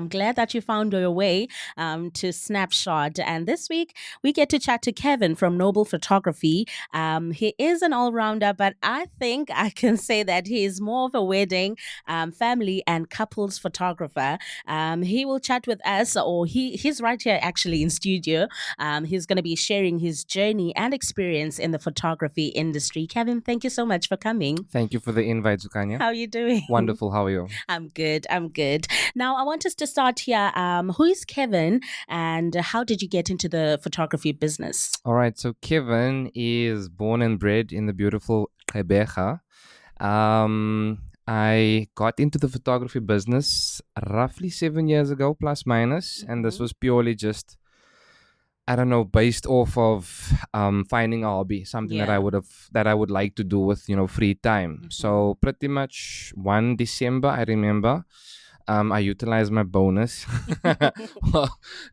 I'm glad that you found your way to Snapshot. And this week, we get to chat to Kevin from Noble Photography. He is an all rounder, but I think I can say that he is more of a wedding, family, and couples photographer. He will chat with us, or he's right here actually in studio. He's going to be sharing his journey and experience in the photography industry. Kevin, thank you so much for coming. Thank you for the invite, Zukhanye. How are you doing? Wonderful. How are you? I'm good. I'm good. Now, I want us to start here. Who is Kevin, and how did you get into the photography business? All right. So Kevin is born and bred in the beautiful Gqeberha. I got into the photography business roughly 7 years ago, plus minus, and this was purely just, I don't know, based off of finding a hobby, something that I would like to do with free time. So pretty much 1 December, I remember, I utilized my bonus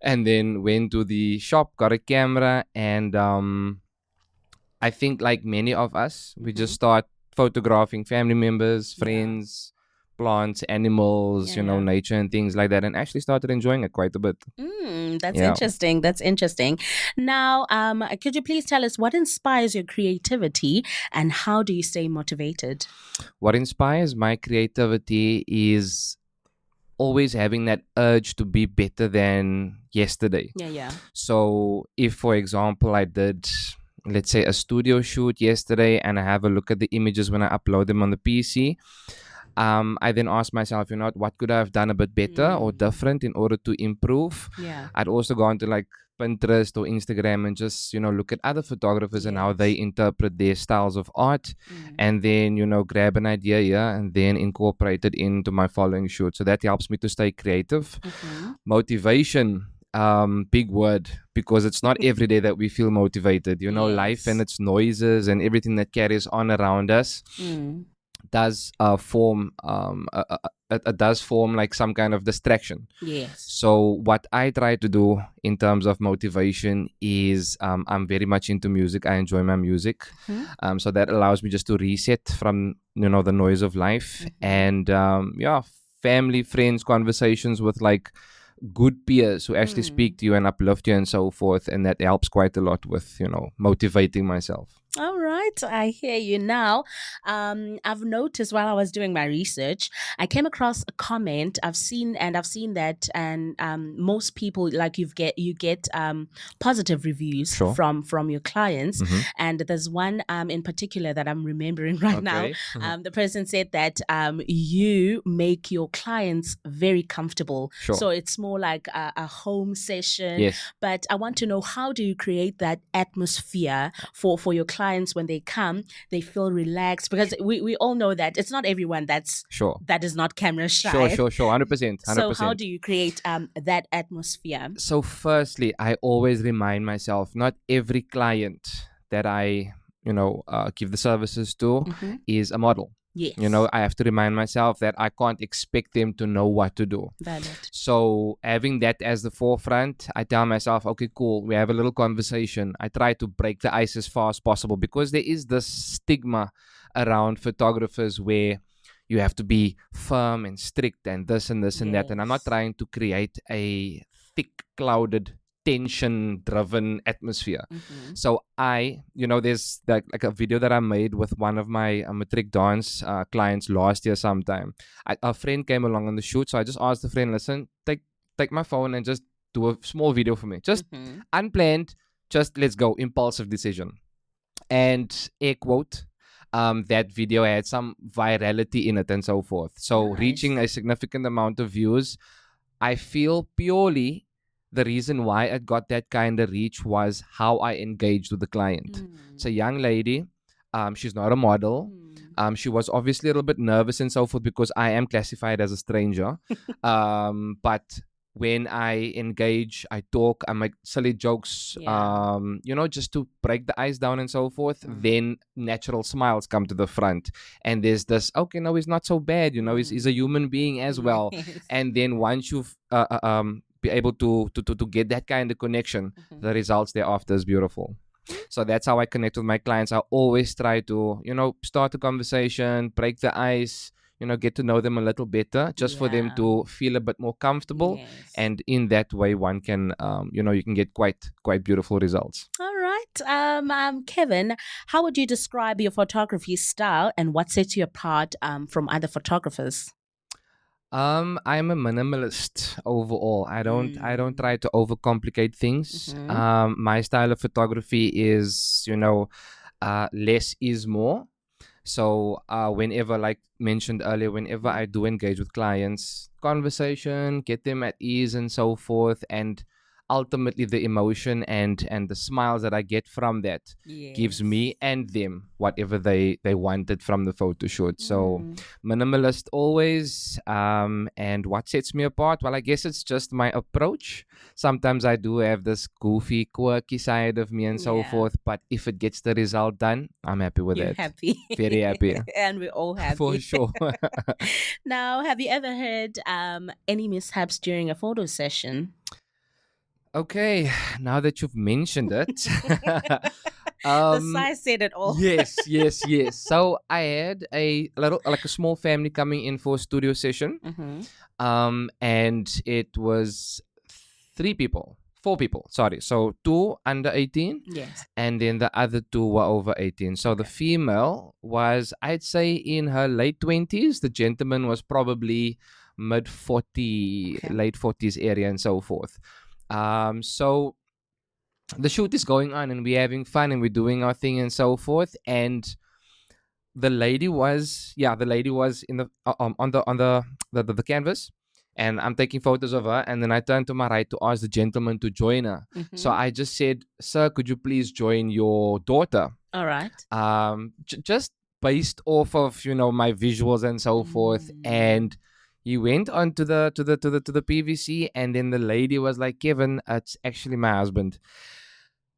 and then went to the shop, got a camera, and I think like many of us, we just start photographing family members, friends, plants, animals, nature and things like that, and actually started enjoying it quite a bit. That's interesting. That's interesting. Now, could you please tell us what inspires your creativity and how do you stay motivated? What inspires my creativity is always having that urge to be better than yesterday. Yeah. So if, for example, I did, let's say, a studio shoot yesterday and I have a look at the images when I upload them on the PC, I then ask myself, what could I have done a bit better or different in order to improve? Yeah. I'd also go onto like Pinterest or Instagram and just, look at other photographers and how they interpret their styles of art, and then, grab an idea here and then incorporate it into my following shoot. So that helps me to stay creative. Motivation, big word, because it's not every day that we feel motivated. Life and its noises and everything that carries on around us does form it does form like some kind of distraction. Yes. So what I try to do in terms of motivation is I'm very much into music. I enjoy my music. So that allows me just to reset from the noise of life, and family, friends, conversations with like good peers who actually speak to you and uplift you and so forth, and that helps quite a lot with motivating myself. All right, I hear you now. I've noticed while I was doing my research, I came across a comment. I've seen that, and most people like you get positive reviews from your clients, and there's one in particular that I'm remembering right now. The person said that you make your clients very comfortable, so it's more like a home session. Yes. But I want to know, how do you create that atmosphere for your clients? When they come, they feel relaxed, because we all know that it's not everyone that is not camera shy. Sure, 100%. So how do you create that atmosphere? So firstly, I always remind myself, not every client that I give the services to is a model. Yes. I have to remind myself that I can't expect them to know what to do. Valid. So having that as the forefront, I tell myself, okay, cool, we have a little conversation. I try to break the ice as far as possible, because there is this stigma around photographers where you have to be firm and strict and this and this and that. And I'm not trying to create a thick, clouded, tension-driven atmosphere. So there's like a video that I made with one of my matric dance clients last year sometime. A friend came along on the shoot, so I just asked the friend, listen, take my phone and just do a small video for me. Just unplanned, just let's go, impulsive decision. And air quote, that video had some virality in it and so forth. So reaching a significant amount of views, I feel purely the reason why it got that kind of reach was how I engaged with the client. It's a young lady. She's not a model. She was obviously a little bit nervous and so forth, because I am classified as a stranger. But when I engage, I talk, I make silly jokes, just to break the ice down and so forth, then natural smiles come to the front. And there's this, okay, no, he's not so bad, he's a human being as well. And then once you've be able to get that kind of connection, the results thereafter is beautiful. So that's how I connect with my clients. I always try to, start a conversation, break the ice, get to know them a little better, just for them Yeah. to feel a bit more comfortable. Yes. And in that way, one can, you can get quite beautiful results. All right. Kevin, how would you describe your photography style and what sets you apart from other photographers? I'm a minimalist overall. I don't Mm. try to overcomplicate things. Mm-hmm. My style of photography is, less is more. So whenever, like mentioned earlier, whenever Mm-hmm. I do engage with clients, conversation, get them at ease and so forth, and ultimately the emotion and the smiles that I get from that gives Yes. me and them whatever they wanted from the photo shoot. So Mm. minimalist always. And what sets me apart? Well, I guess it's just my approach. Sometimes I do have this goofy, quirky side of me and so Yeah. forth, but if it gets the result done, I'm happy with You're it. happy. Very happy. And we're all For happy. sure. Now, have you ever had any mishaps during a photo session? Okay, now that you've mentioned it. The um size said it all. yes. So I had a little, like a small family coming in for a studio session. Mm-hmm. And it was four people, sorry. So two under 18, Yes. and then the other two were over 18. So the Okay. female was, I'd say, in her late 20s. The gentleman was probably mid 40, Okay. late 40s area and so forth. So the shoot is going on and we're having fun and we're doing our thing and so forth. And the lady was in the on the canvas, and I'm taking photos of her, and then I turned to my right to ask the gentleman to join her. So Mm-hmm. I just said, "Sir, could you please join your daughter?" All right. Just based off of my visuals and so forth. Mm. And he went on to the PVC, and then the lady was like, "Kevin, it's actually my husband."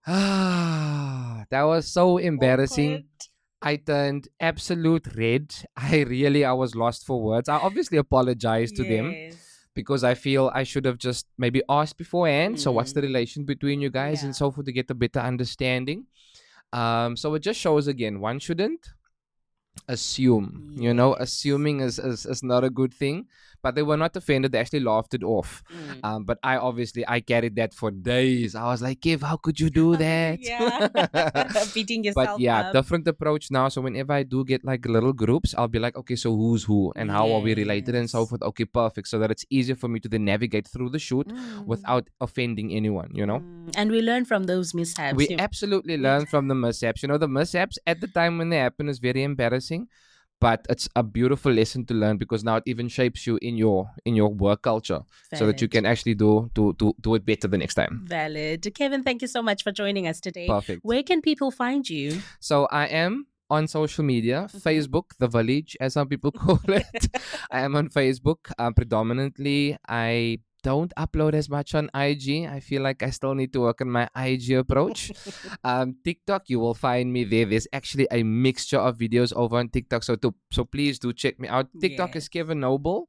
That was so embarrassing. Awkward. I turned absolute red. I was lost for words. I obviously apologized to them Yes. because I feel I should have just maybe asked beforehand. So what's the Mm. relation between you guys and Yeah. so forth, to get a better understanding. So it just shows again, one shouldn't assume. Yes. Assuming is not a good thing. But they were not offended. They actually laughed it off. Mm. But I carried that for days. I was like, Kev, how could you do How could you? that? Yeah. Beating But yourself yeah, up. different approach now. So whenever I do get like little groups, I'll be like, okay, so who's who and how are we related and so Yes. forth. Okay, perfect. So that it's easier for me to then navigate through the shoot Mm. without offending anyone. And we learn from those mishaps. We absolutely learn from the mishaps. The mishaps at the time when they happen is very embarrassing, but it's a beautiful lesson to learn, because now it even shapes you in your work culture, so that you Valid. can actually do it better the next time. Valid. Kevin, thank you so much for joining us today. Perfect. Where can people find you? So I am on social media, Mhm. Facebook, the village, as some people call it. I am on Facebook predominantly. I don't upload as much on IG. I feel like I still need to work on my IG approach. TikTok, you will find me there. There's actually a mixture of videos over on TikTok, so please do check me out. TikTok is Yes. Kevin Noble,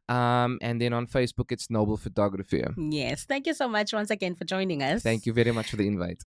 and then on Facebook it's Noble Photography. Yes. Thank you so much once again for joining us. Thank you very much for the invite.